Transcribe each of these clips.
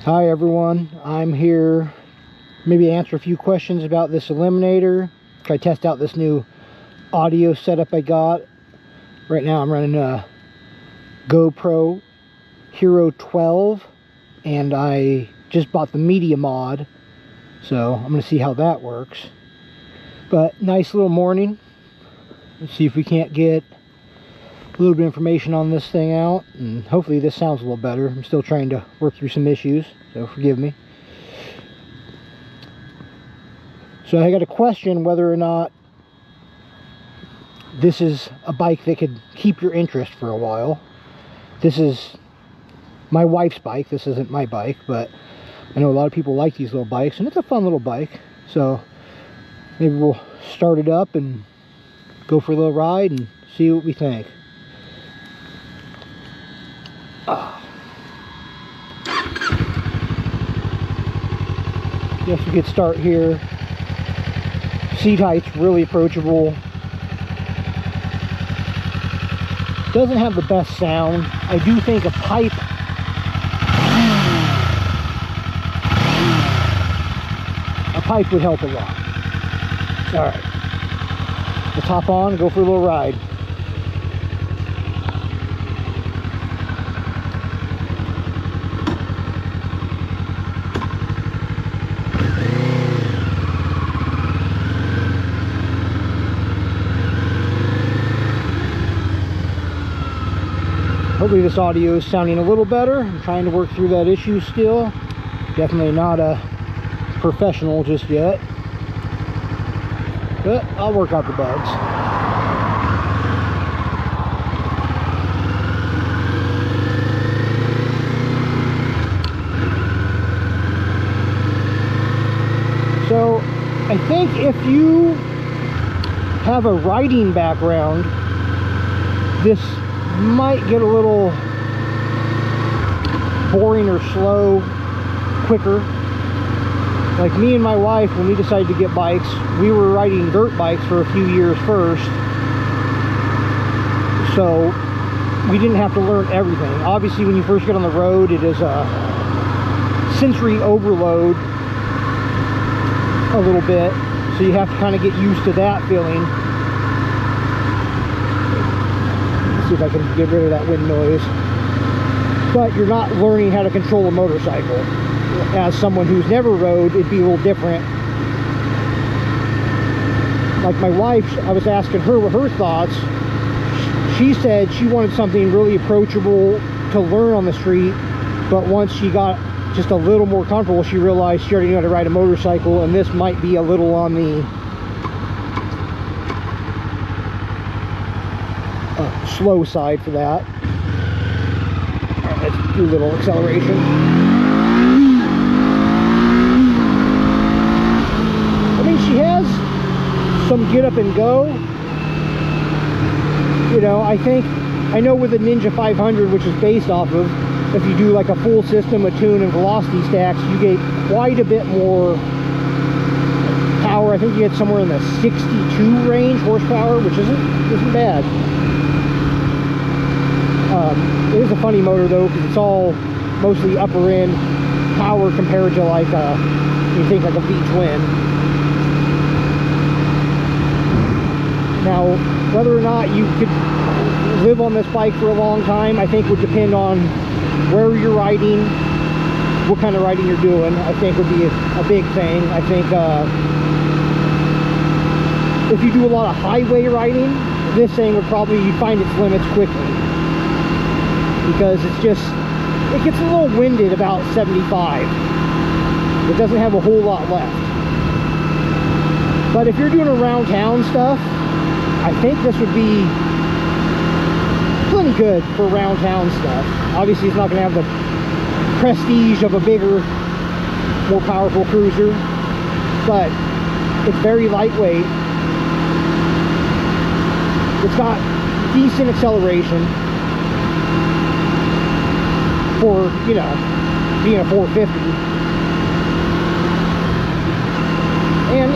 Hi everyone, I'm here maybe answer a few questions about this Eliminator. Try to test out this new audio setup I got. Right now I'm running a GoPro Hero 12 and I just bought the media mod, so I'm going to see how that works. But nice little morning. Let's see if we can't get a little bit of information on this thing out, and hopefully this sounds a little better. I'm still trying to work through some issues, so forgive me. So I got a question whether or not this is a bike that could keep your interest for a while. This is my wife's bike. This isn't my bike, but I know a lot of people like these little bikes, and it's a fun little bike. So maybe we'll start it up and go for a little ride and see what we think. Guess we could start here. Seat height's really approachable. Doesn't have the best sound. I do think a pipe would help a lot. Alright. Let's hop on and go for a little ride. Hopefully this audio is sounding a little better. I'm trying to work through that issue still. Definitely not a professional just yet, but I'll work out the bugs. So I think if you have a riding background, this might get a little boring or slow quicker. Like me and my wife, when we decided to get bikes, we were riding dirt bikes for a few years first, so we didn't have to learn everything. Obviously when you first get on the road, it is a sensory overload a little bit, so you have to kind of get used to that feeling. See if I can get rid of that wind noise. But you're not learning how to control a motorcycle. As someone who's never rode, it'd be a little different. Like my wife, I was asking her what her thoughts. She said she wanted something really approachable to learn on the street, but once she got just a little more comfortable, she realized she already knew how to ride a motorcycle, and this might be a little on the slow side for that. Alright, let's do a little acceleration. I mean, she has some get up and go. You know, I know with the Ninja 500, which is based off of, if you do like a full system of tune and velocity stacks, you get quite a bit more power. I think you get somewhere in the 62 range horsepower, which isn't bad. It is a funny motor though, because it's all mostly upper end power compared to like you think like a V-twin. Now, whether or not you could live on this bike for a long time, I think would depend on where you're riding, what kind of riding you're doing. I think would be a big thing. I think if you do a lot of highway riding, this thing would probably, you'd find its limits quickly, because it gets a little winded about 75. It doesn't have a whole lot left. But if you're doing around town stuff, I think this would be plenty good for around town stuff. Obviously it's not going to have the prestige of a bigger, more powerful cruiser, but it's very lightweight. It's got decent acceleration for, you know, being a 450. And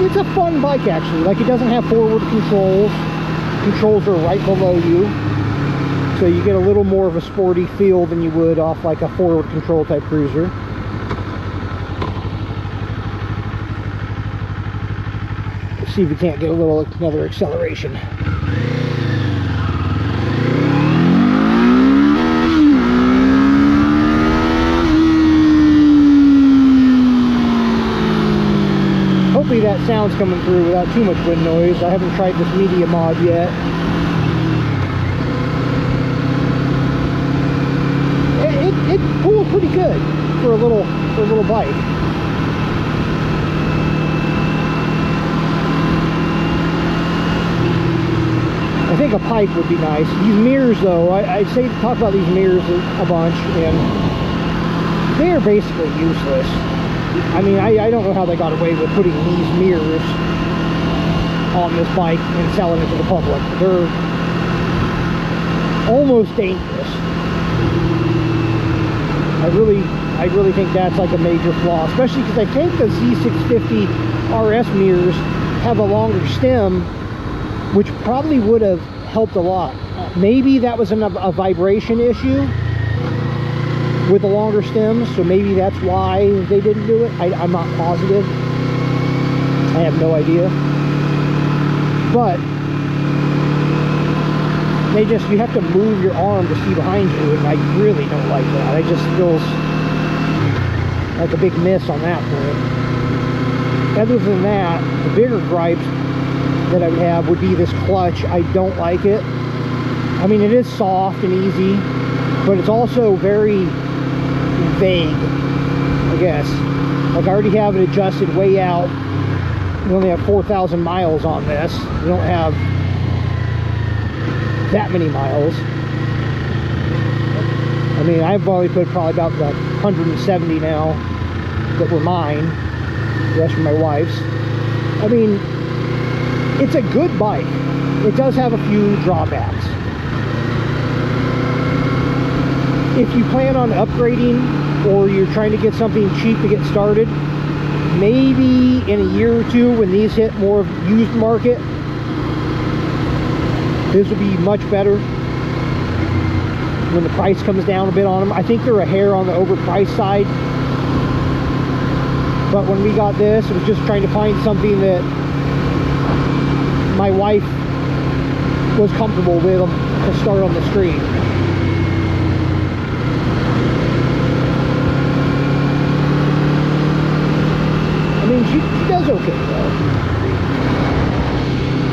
it's a fun bike actually. Like, it doesn't have forward controls. Controls are right below you. So you get a little more of a sporty feel than you would off like a forward control type cruiser. Let's see if we can't get another acceleration. Hopefully that sound's coming through without too much wind noise. I haven't tried this media mod yet. It pulls pretty good for a little bike. I think a pike would be nice. These mirrors though, I say talk about these mirrors a bunch, and they are basically useless. I mean, I don't know how they got away with putting these mirrors on this bike and selling it to the public. They're almost dangerous. I really think that's like a major flaw, especially because I think the Z650 RS mirrors have a longer stem, which probably would have helped a lot. Maybe that was a vibration issue with the longer stems, so maybe that's why they didn't do it. I'm not positive. I have no idea. But you have to move your arm to see behind you, and I really don't like that. It just feels like a big miss on that point. Other than that, the bigger gripes that I would have would be this clutch. I don't like it. I mean, it is soft and easy, but it's also very vague, I guess. Like, I already have it adjusted way out. We only have 4,000 miles on this. We don't have that many miles. I mean, I've only put probably about 170 now that were mine. The rest were my wife's. I mean, it's a good bike. It does have a few drawbacks. If you plan on upgrading, or you're trying to get something cheap to get started, maybe in a year or two when these hit more of the used market, this will be much better when the price comes down a bit on them. I think they're a hair on the overpriced side, but when we got this, it was just trying to find something that my wife was comfortable with to start on the street. I mean, she does okay though.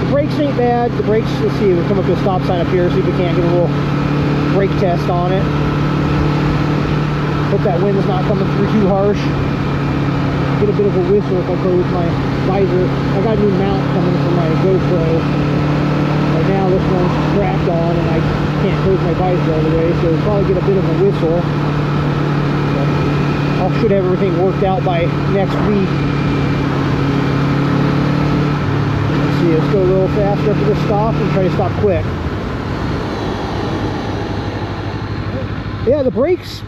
The brakes ain't bad. The brakes, let's see, we'll come up to a stop sign up here, see if we can't get a little brake test on it. Hope that wind is not coming through too harsh. Get a bit of a whistle if I close my visor. I got a new mount coming from my GoPro. Right now this one's strapped on and I can't close my visor all the way, so we'll probably get a bit of a whistle. I should have everything worked out by next week. Let's see, let's go a little faster after this stop and try to stop quick. Yeah, the brakes,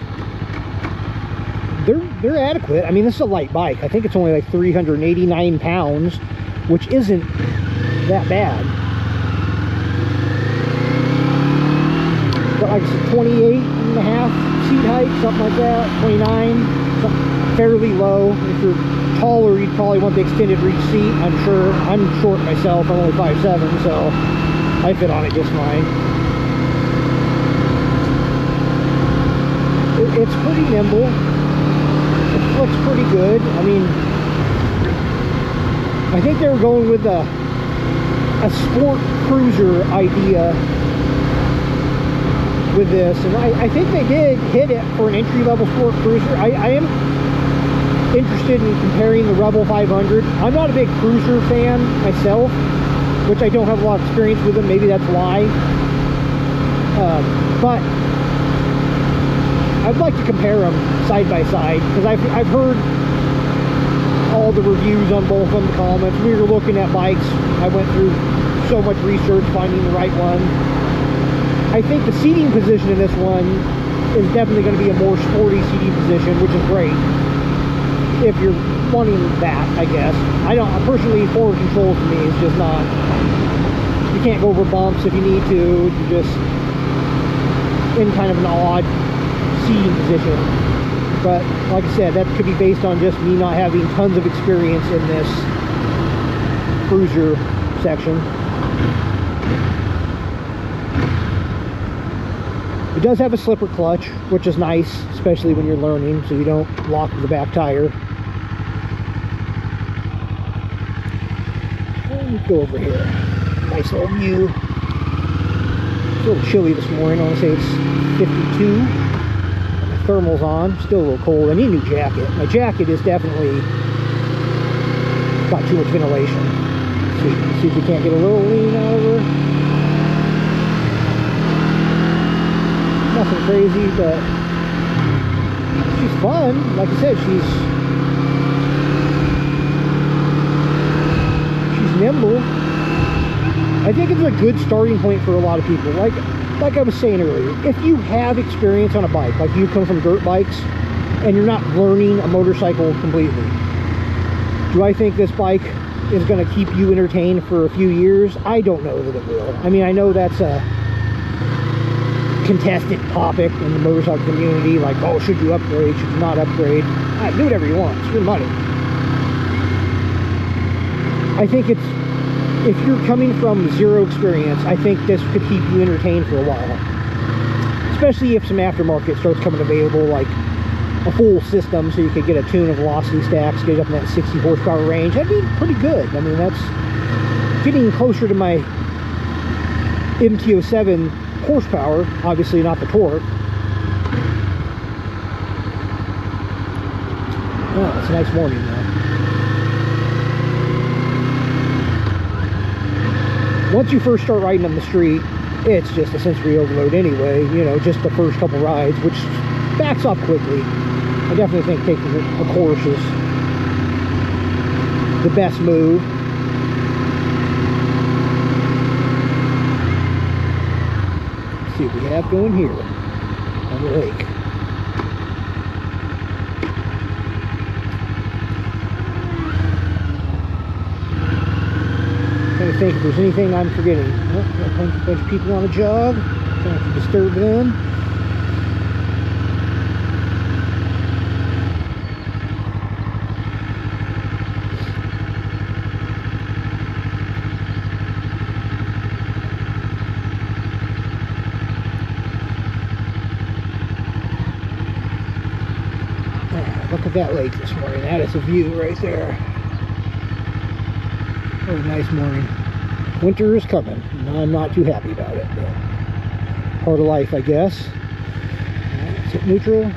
they're adequate. I mean, this is a light bike. I think it's only like 389 pounds, which isn't that bad. But like I said, 28 and a half seat height, something like that, 29. Fairly low. If you're taller, you'd probably want the extended reach seat. I'm sure. I'm short myself. I'm only 5'7", so I fit on it just fine. It's pretty nimble. It looks pretty good. I mean, I think they were going with a sport cruiser idea with this, and I think they did hit it for an entry-level sport cruiser. I am interested in comparing the Rebel 500. I'm not a big cruiser fan myself, which I don't have a lot of experience with them. Maybe that's why. But I'd like to compare them side by side, because I've heard all the reviews on both of them, the comments. We were looking at bikes. I went through so much research finding the right one. I think the seating position in this one is definitely going to be a more sporty seating position, which is great if you're wanting that, I guess. I don't personally, forward control to me is just not, you can't go over bumps if you need to. You just in kind of an odd seating position. But like I said, that could be based on just me not having tons of experience in this cruiser section. It does have a slipper clutch, which is nice, especially when you're learning, so you don't lock the back tire. Let me go over here. Nice little view. It's a little chilly this morning. I want to say it's 52. My thermal's on. Still a little cold. I need a new jacket. My jacket is definitely got too much ventilation. See if we can't get a little lean out of her. Nothing crazy, but she's fun. Like I said, she's nimble. I think it's a good starting point for a lot of people. Like I was saying earlier, if you have experience on a bike, like you come from dirt bikes and you're not learning a motorcycle completely, do I think this bike is going to keep you entertained for a few years? I don't know that it will. I mean, I know that's a contested topic in the motorcycle community, like, oh, should you upgrade, should you not upgrade? Do whatever you want, it's your money. I think it's, if you're coming from zero experience, I think this could keep you entertained for a while, especially if some aftermarket starts coming available, like a full system, so you could get a tune of velocity stacks, get up in that 60 horsepower range. That'd be pretty good. I mean, that's getting closer to my MT-07 horsepower, obviously not the torque. Oh, it's a nice morning though. Once you first start riding on the street, it's just a sensory overload anyway, you know, just the first couple rides, which backs off quickly. I definitely think taking a course is the best move. Let's see what we have going here on the lake. Trying to think if there's anything I'm forgetting. Oh, got a bunch of people on a jog. Trying to disturb them. Look at that lake this morning. That is a view right there. What a nice morning. Winter is coming. And I'm not too happy about it, but part of life, I guess. Right, is it neutral?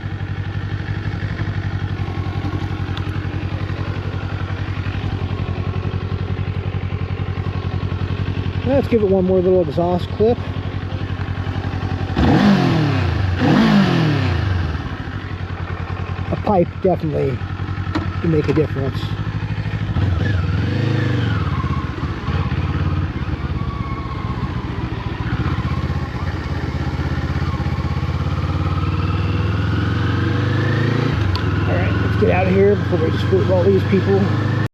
Let's give it one more little exhaust clip. A pipe definitely can make a difference. Alright, let's get out of here before we disturb all these people.